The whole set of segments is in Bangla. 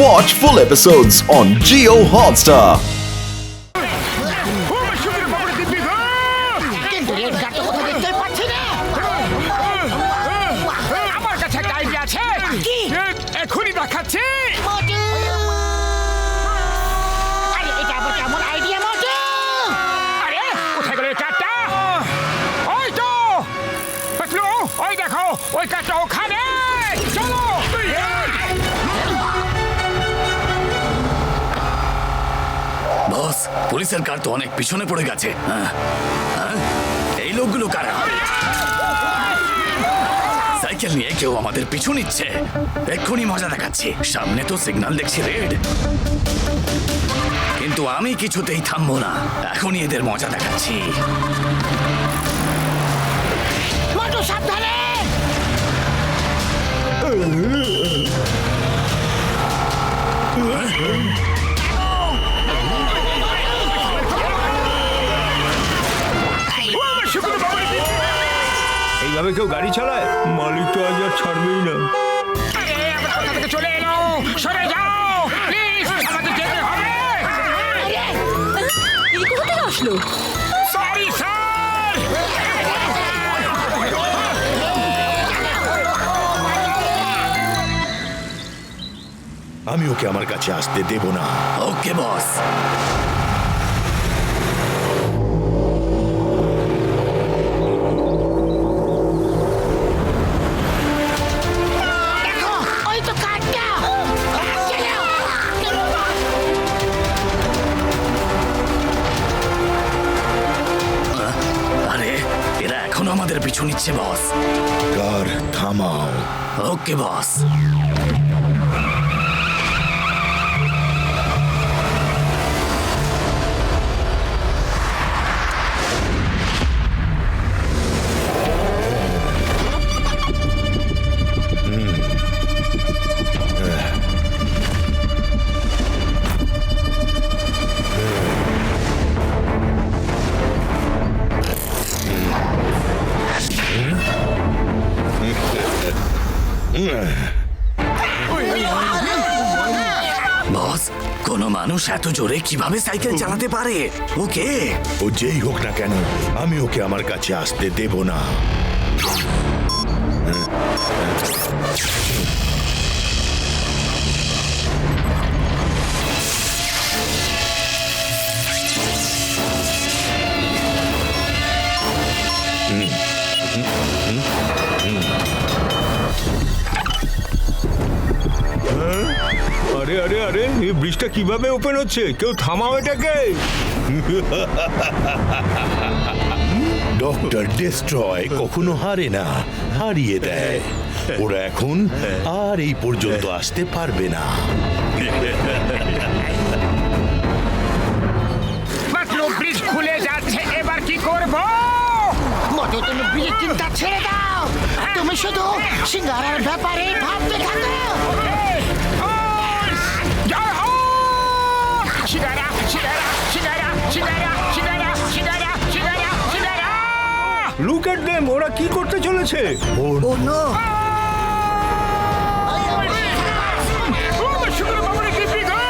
Watch full episodes on Jio Hotstar. কিন্তু রেড কার্ড তো কোথাও দেখতে পাচ্ছি না। আমার কাছে একটা আইডিয়া আছে। কি? এখনই দেখাচ্ছি। মোটু! আরে এটা আবার কেমন আইডিয়া মোটু? আরে কোথায় গেল এই কার্ডটা? ওই তো পাতলু, ওই দেখো ওই কার্ডটা ওখানে। চলো। বস, পুলিশের কার তো অনেক পিছনে পড়ে গেছে। এই লোকগুলো কারা? সাইকেল নিয়ে কেউ আমাদের পিছু নিচ্ছে। এক্ষুনি মজা দেখাচ্ছি। সামনে তো সিগন্যাল দেখছি রেড, কিন্তু আমি কিছুতেই থামবো না। এখনই এদের মজা দেখাচ্ছি। মোটু সাবধানে! এইভাবে কেউ গাড়ি চালায়? মালিক তো আজ আর ছাড়বেই না। আরে আমরা কোথা থেকে চলে এলো? সরে যাও প্লিজ, আমাদের যেতে হবে। এই কোথা থেকে আসলো? Sorry sir. আমি ওকে আমার কাছে আসতে দেব না। ওকে বস। দেখো, ওই তো কার্ডটা! আরে এরা এখনো আমাদের পিছু নিচ্ছে বস। কার থামাও। ওকে বস। বস, কোনো মানুষ এত জোরে কিভাবে সাইকেল চালাতে পারে? ওকে ও যেই হোক না কেন, আমি ওকে আমার কাছে আসতে দেব না। আরে আরে আরে, এই ব্রিজটা কিভাবে ওপেন হচ্ছে? কেউ থামাও এটাকে। ডক্টর ডিস্ট্রয় কখনো হারে না, হারিয়ে দেয়। ওরা এখন আর এই পর্যন্ত আসতে পারবে না। পাতলু, ব্রিজ খুলে যাচ্ছে, এবার কি করব? মোটু, তুমি ব্রিজের চিন্তা ছেড়ে দাও। তুমি শুধু সিঙ্গারার ব্যাপারে ভাবতে থাকো। জয় হো! সিঙ্গারা, সিঙ্গারা, সিঙ্গারা, সিঙ্গারা, সিঙ্গারা, সিঙ্গারা, সিঙ্গারা, সিঙ্গারা। লুক এট দেম, ওরা কি করতে চলেছে? শুক্র বাবুরে দিব্যি গো!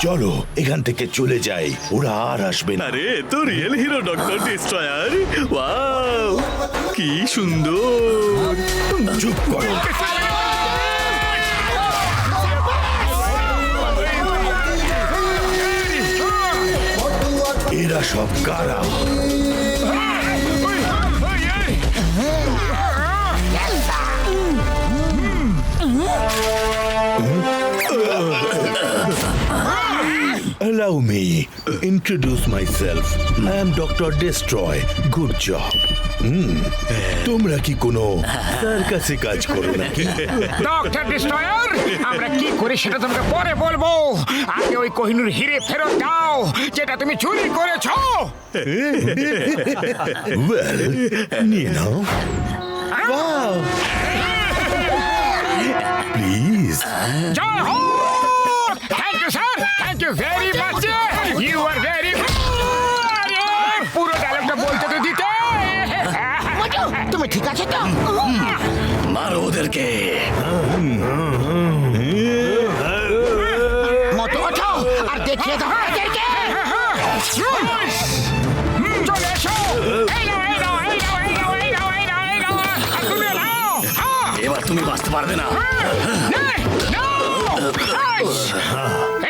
চলো এখান থেকে চলে যাই, ওরা আর আসবে না। আরে তো real hero doctor destroyer. Wow, কি সুন্দর। চুপ করো। এরা সব কারা? Allow me introduce myself. I am Dr. Destroy. Good job. তোমরা কি কোনো সার্কাসে কাজ করো নাকি? ডক্টর ডিস্ট্রয়ার, আমরা কি করে সেটা তোমাকে পরে বলবো। আগে ওই কোহিনূর হিরে ফেরত দাও যেটা তুমি চুরি করেছো। Well, নিয়ে নাও। Wow. Please. জয় হো! Thank you sir, thank you very much. You are very পুরো ডায়লগটা বলতে তো দিতে। মোটু, তুমি ঠিক আছে তো? মারো ওদেরকে। মোটু ওঠো আর দেখিয়ে দাও এদেরকে। চলে এসো। এই নাও, এই নাও, এই নাও, এই নাও, এই নাও, এই নাও, এই নাও, আর তুমি নাও। এবার তুমি বাঁচতে পারবে না।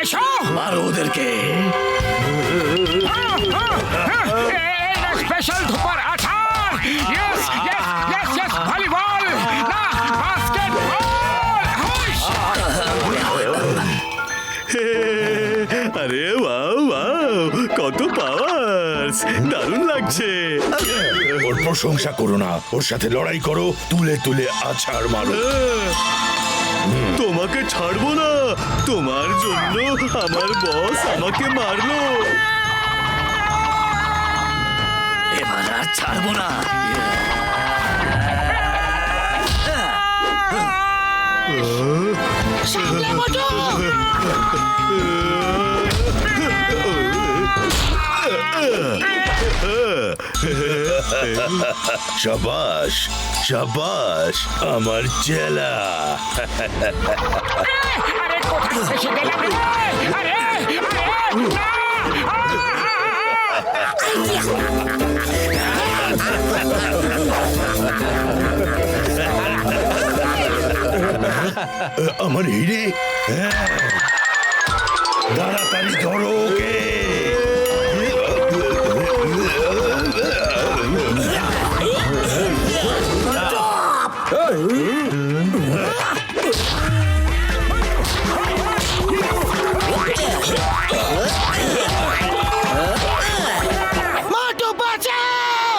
এসো। মারো ওদেরকে। স্পেশাল ধুপার আচার। Yes yes yes yes, volleyball না বাস্কেটবল। আরে ওয়াও ওয়াও, কত পাওয়ার্স, দারুণ লাগছে। ওর প্রশংসা করো না, ওর সাথে লড়াই করো, তুলে তুলে আছাড় মারো। তোমাকে ছাড়বো না, তোমার জন্য আমার বস আমাকে মারলো। এবার আর ছাড়বো না। সামনে মোটু। শাবাশ শাবাশ আমার চেলা। আরে কোথায় এসে গেলাম রে? আরে আরে আমার হিরে, হ্যাঁ। তাড়াতাড়ি ধরো ওকে। মোটু বাঁচাও।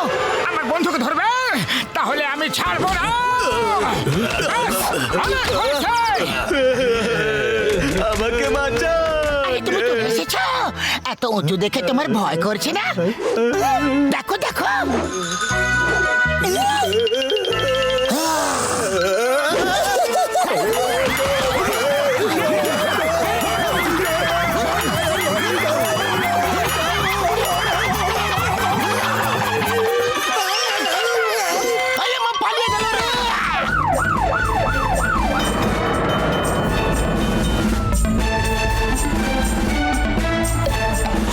আমার বন্ধুকে ধরবে, তাহলে আমি ছাড়বো না। ব্যাস, অনেক হয়েছে। আমাকে বাঁচাও। আরে তুমি চলে এসেছো? এত উঁচু দেখে তোমার ভয় করছে না? দেখো দেখো। আরে মা পালিয়ে গেল রে।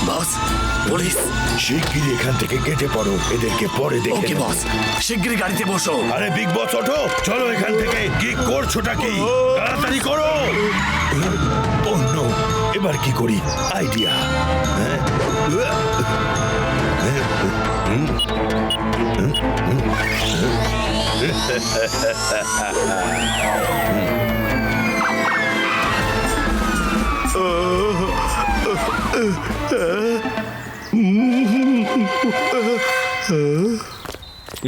বস, পুলিশ। শিগগিরই এখান থেকে কেটে পড়ো, এদেরকে পরে দেখে ওকে নেবো। বস, শিগগিরই গাড়িতে বসো। আরে বিগ বস ওঠো, চলো এখান থেকে। কি করছোটা কি? তাড়াতাড়ি করো। অন্য এবার কি করি? Idea.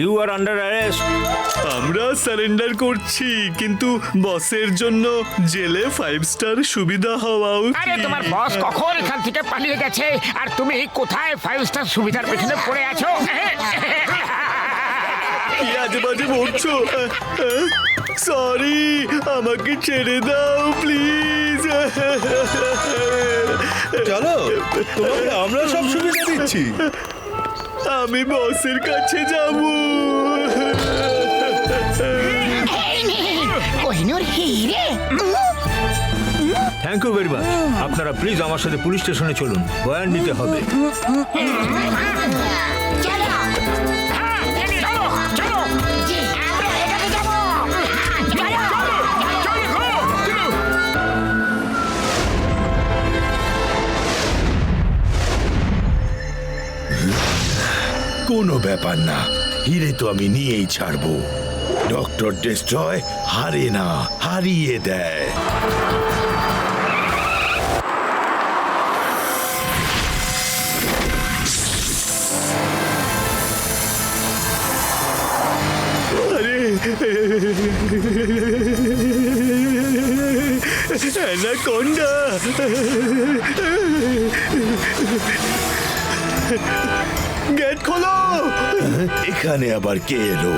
You are under arrest. আমরা সারেন্ডার করছি, কিন্তু বসের জন্য জেলে 5 স্টার সুবিধা হওয়া আরে তোমার উচিত। বস কখন এখান থেকে পালিয়ে গেছে, আর তুমি কোথায় 5 স্টার সুবিধার পেছনে পড়ে আছো? কি আজে বাজে বলছো? সরি, আমাকে ছেড়ে দাও প্লিজ। চলো, তোমাকে আমরা সব সুবিধা দিচ্ছি। আমি বসের কাছে যাব। এই নে, কোহিনূর হিরে। Thank you very much. আপনারা প্লিজ আমার সাথে পুলিশ স্টেশনে চলুন, বয়ান নিতে হবে। চলো। চলো চলো জি, আমরা এখানে যাবো। চলো। কোনো ব্যাপার না, হিরে তো আমি নিয়েই ছাড়বো। ডক্টর ডেস্ট্রয় হারে না, হারিয়ে দেয়। অ্যানাকোন্ডা, গেট খোলো। এখানে আবার কে এলো?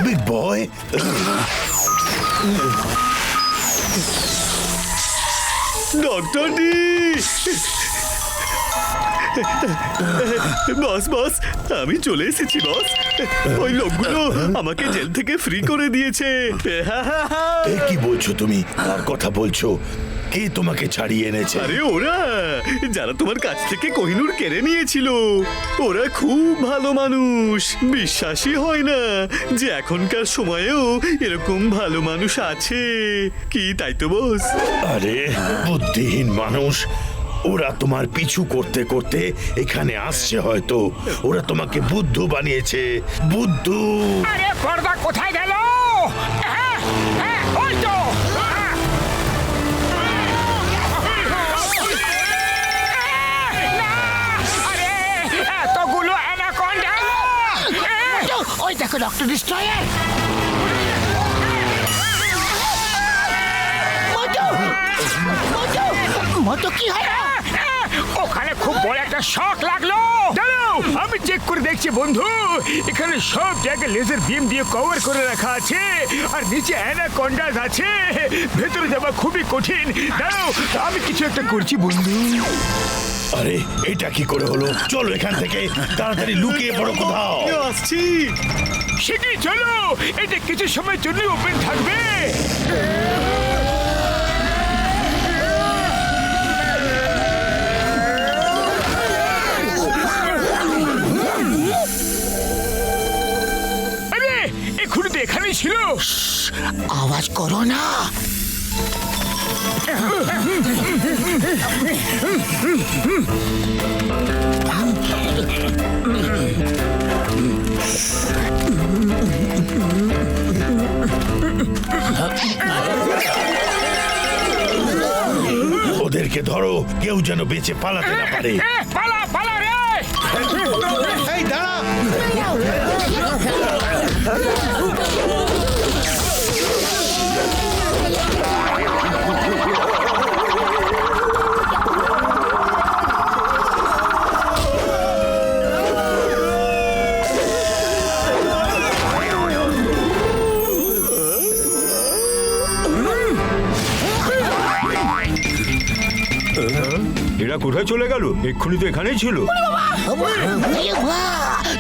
বিগ বয়, ডক্টর ডি, বস বস আমি চলে এসেছি বস ওই লোকগুলো আমাকে জেল থেকে ফ্রি করে দিয়েছে এ কি বলছো তুমি? কার কথা বলছো? কে তোমাকে ছাড়িয়ে এনেছে? আরে ওরা যারা তোমার কাছ থেকে কোহিনূর কেড়ে নিয়েছিল ওরা খুব ভালো মানুষ বিশ্বাসই হয় না যে এখনকার সময়েও এরকম ভালো মানুষ আছে কি তাই তো বস আরে বুদ্ধিহীন মানুষ, ওরা তোমার পিছু করতে করতে এখানে আসছে হয়তো। ওরা তোমাকে বুদ্ধু বানিয়েছে, বুদ্ধু। আরে পর্দা কোথায় গেল? হ্যাঁ, হ্যাঁ, ওই তো। না, আরে, এতগুলো অ্যানাকোন্ডা। ওই দেখো ডক্টর ডিস্ট্রয়ার। মতো কি হয়? ওখানে খুব বড় একটা শক লাগলো। দাঁড়াও, আমি চেক করে দেখছি বন্ধু। এখানে সব জায়গায় লেজার বিম দিয়ে কভার করে রাখা আছে আর নিচে অ্যানাকোন্ডাস আছে। ভেতরে যাওয়া খুবই কঠিন। দাঁড়াও, আমি কিছু একটা করছি বন্ধু। আরে এটা কি করে হলো? চলো এখান থেকে, তাড়াতাড়ি লুকিয়ে পড়ো কোথাও। আসছি শিগগিরই চলো, এটা কিছু সময়ের জন্য ওপেন থাকবে। আরে এক্ষুনি তো এখানেই ছিল। আওয়াজ করো না। ওদেরকে ধরো, কেউ যেন বেঁচে পালাতে না পারে। পালা পালা রে। এই দাঁড়া এরা কোথায় চলে গেল? এক্ষুনি তো এখানেই ছিল।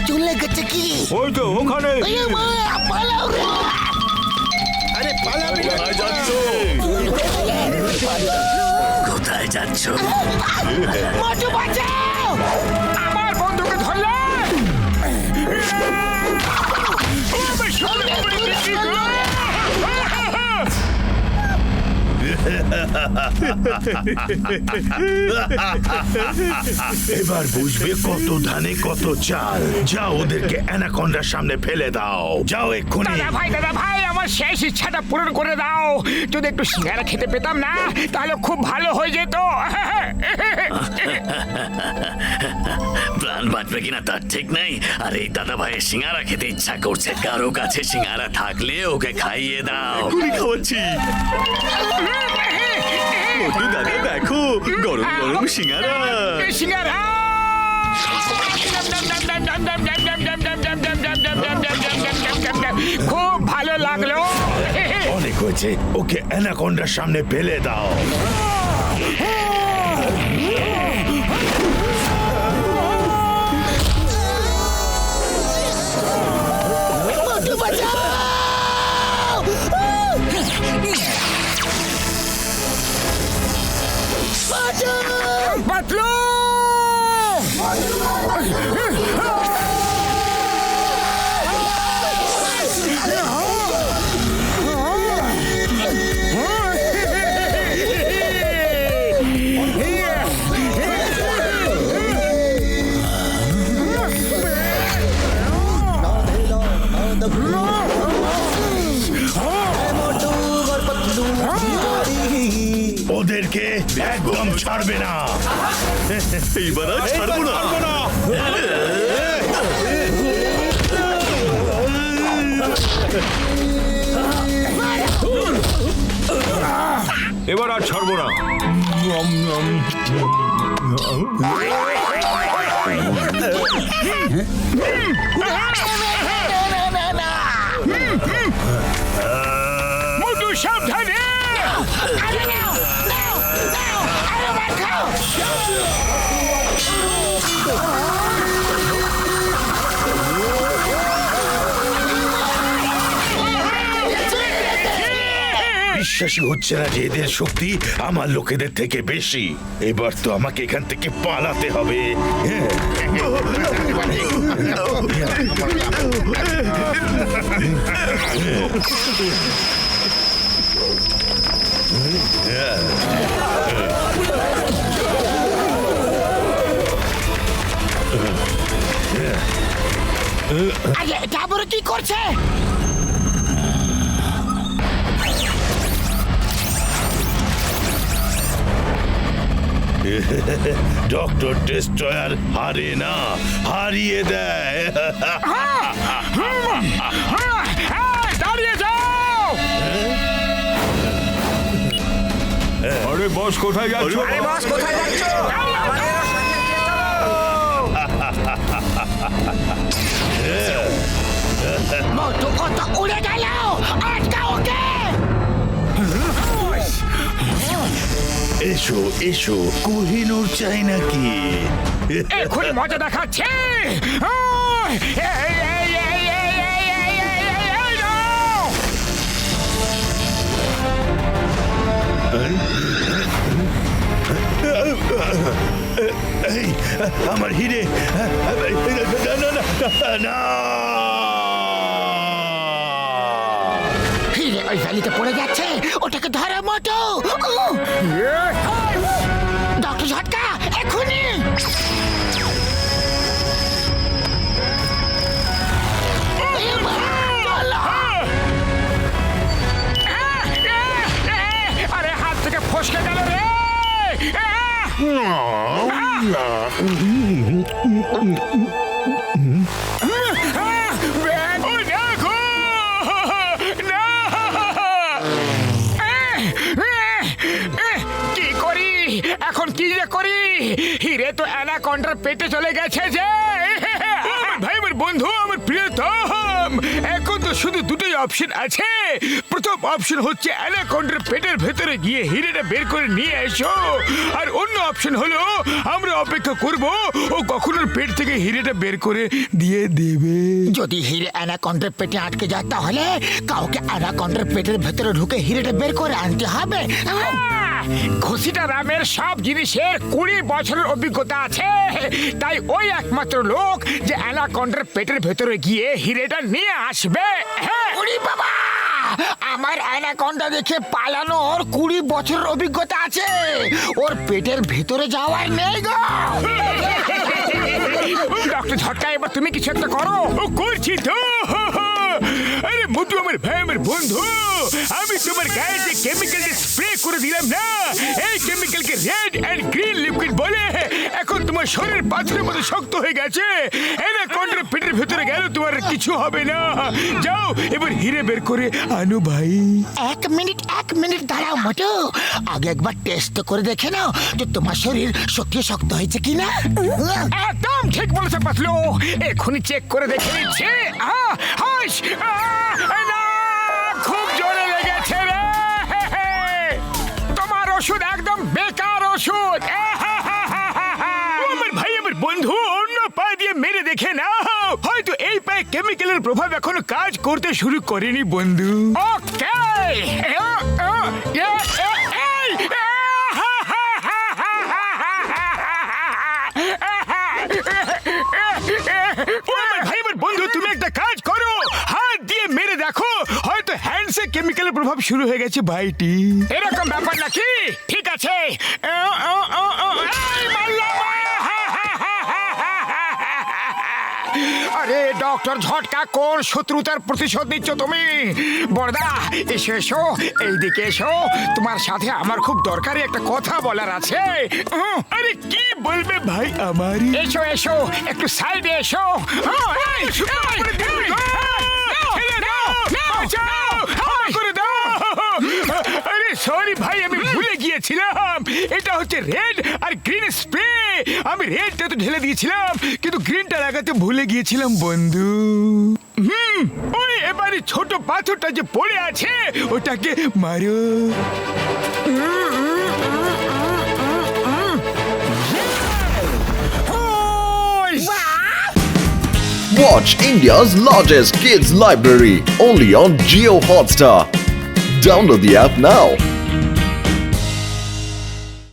চলে গেছে কি? ওই তো ওখানে। পালাও রে। আরে পালাবি না। কোথায় যাচ্ছ কোথায় যাচ্ছ? মতো বাঁচাও। আমার বন্ধুকে ধরলে। এবার বুঝবে কত ধানে কত চাল। যাও, ওদেরকে অ্যানাকোন্ডার সামনে ফেলে দাও। যাও এক্ষুনি। দাদা ভাই আমার শেষ ইচ্ছাটা পূরণ করে দাও। যদি একটু সিঙ্গারা খেতে পেতাম না তাহলে খুব ভালো হয়ে যেত। প্রাণ বাঁচবে কিনা তার ঠিক নেই। আর এই দাদা ভাইয়ের সিঙ্গারা খেতে ইচ্ছা করছে। কারো কাছে সিঙ্গারা থাকলে ওকে খাইয়ে দাও। এক্ষুনি খাওয়াচ্ছি মোটু দাদা দেখো গরম গরম সিঙ্গারা সিঙ্গারা খুব ভালো লাগলো। অনেক হয়েছে, ওকে অ্যানাকোন্ডার সামনে ফেলে দাও। মতো বাঁচাও। বাতলো ওদেরকে একদম ছাড়বে না। এইবার আর ছাড়বো না এবার আর ছাড়বো না। মোটু সাবধানে। আরে নাও, নাও, নাও, আরে বাঁচাও। বিশ্বাসই হচ্ছে না যে এদের শক্তি আমার লোকেদের থেকে বেশি। এবার তো আমাকে এখান থেকে পালাতে হবে। হ্যাঁ। আরে এটা আবার কি করছে? ডক্টর ডেস্ট্রয়ার হারে না, হারিয়ে দেয়। দাঁড়িয়ে যাও! আরে বস কোথায় যাচ্ছ? মোটু ও তো উড়ে গেল, আটকা ওকে। এসো এসো, কোহিনূর চাই নাকি? এখন মজা দেখাচ্ছে। এই, আমার হিরে, না না না না। হিরে ওই ভ্যালিতে পড়ে যাচ্ছে, ওটাকে ধরো মোটু। ডক্টর ঝটকা এক্ষুনি। আরে হাত থেকে ফসকে গেল রে! ও দেখো! না! কি করি এখন, কি যে করি? হিরে তো অ্যানাকন্ডার পেটে চলে গেছে যে। ভাই আমার বন্ধু, আমার প্রিয়তম, এখন তো শুধু দুটোই অপশন আছে। প্রথম অপশন হচ্ছে অ্যানাকন্ডার পেটের ভেতরে গিয়ে হিরেটা বের করে নিয়ে এসো, আর অন্য অপশন হলো আমরা অপেক্ষা করব ও কখন ওর পেট থেকে হিরেটা বের করে দিয়ে দেবে। যদি হিরে অ্যানাকন্ডার পেটে আটকে যায় তাহলে কাউকে অ্যানাকন্ডার পেটের ভেতরে ঢুকে হিরেটা বের করে আনতে হবে। ঘুষিটা রামের সব জিনিসের 20 বছরের অভিজ্ঞতা আছে, তাই ওই একমাত্র লোক যে অ্যানাকন্ডার পেটের ভেতরে গিয়ে হিরেটা নিয়ে আসবে। হ্যাঁ, ওরে বাবা, আমার অ্যানাকন্ডা দেখে পালানোর 20 বছরের অভিজ্ঞতা আছে, ওর পেটের ভেতরে যাওয়ার নেই গো। ডক্টর ঝটকা, এবার তুমি কিছু একটা করো। ও করছি তো। আরে মোটু আমার ভাই, আমার বন্ধু, আমি তোমার গায়ে যে কেমিক্যাল স্প্রে করে দিলাম না, এই কেমিক্যালকে রেড এন্ড গ্রিন লিকুইড বলে। এখন তোমার শরীর পাথরের মতো শক্ত হয়ে গেছে। অ্যানাকন্ডার পেটের ভেতরে গেল তোমার কিছু হবে না। যাও এবার হিরে বের করে আনো ভাই। এক মিনিট দাঁড়াও মোটু, আগে একবার টেস্ট করে দেখে নাও যে তোমার শরীর সত্যি শক্ত হয়েছে কিনা। একদম ঠিক বলেছে পাতলু, এখনই চেক করে দেখে নিচ্ছি। না, খুব জোরে লেগেছে রে। তোমার ওষুধ একদম বেকার ওষুধ। আমার ভাই, আমার বন্ধু, অন্য পা দিয়ে মেরে দেখে না, হয়তো এই পায়ে কেমিক্যালের প্রভাব এখনো কাজ করতে শুরু করেনি বন্ধু। ওকে, ভাই আমার বন্ধু, তুমি একটা কাজ করো, হাত দিয়ে মেরে দেখো, হয়তো হ্যান্ডসে কেমিক্যালের প্রভাব শুরু হয়ে গেছে ভাইটি। এরকম ব্যাপার নাকি? ঠিক আছে। আরে ডক্টর ঝটকা, কোন শত্রুতার প্রতিশোধ নিচ্ছ তুমি? বড়দা এসো এসো, এইদিকে এসো, তোমার সাথে আমার খুব দরকারি একটা কথা বলার আছে। আরে কি বলবে ভাই আমার? এসো এসো, একটু সাইডে এসো। আরে সরি ভাই, আমি ভুলে গিয়েছিলাম, এটা হচ্ছে রেড আর গ্রিন স্প্রে। আমি রেডটা তো ঢেলে দিয়েছিলাম, কিন্তু গ্রিনটা লাগাতে ভুলে গিয়েছিলাম বন্ধু। ওই এবারে ছোট পাথরটা যে পড়ে আছে ওটাকে মারো। Watch India's largest kids library only on Jio Hotstar. Download the app now.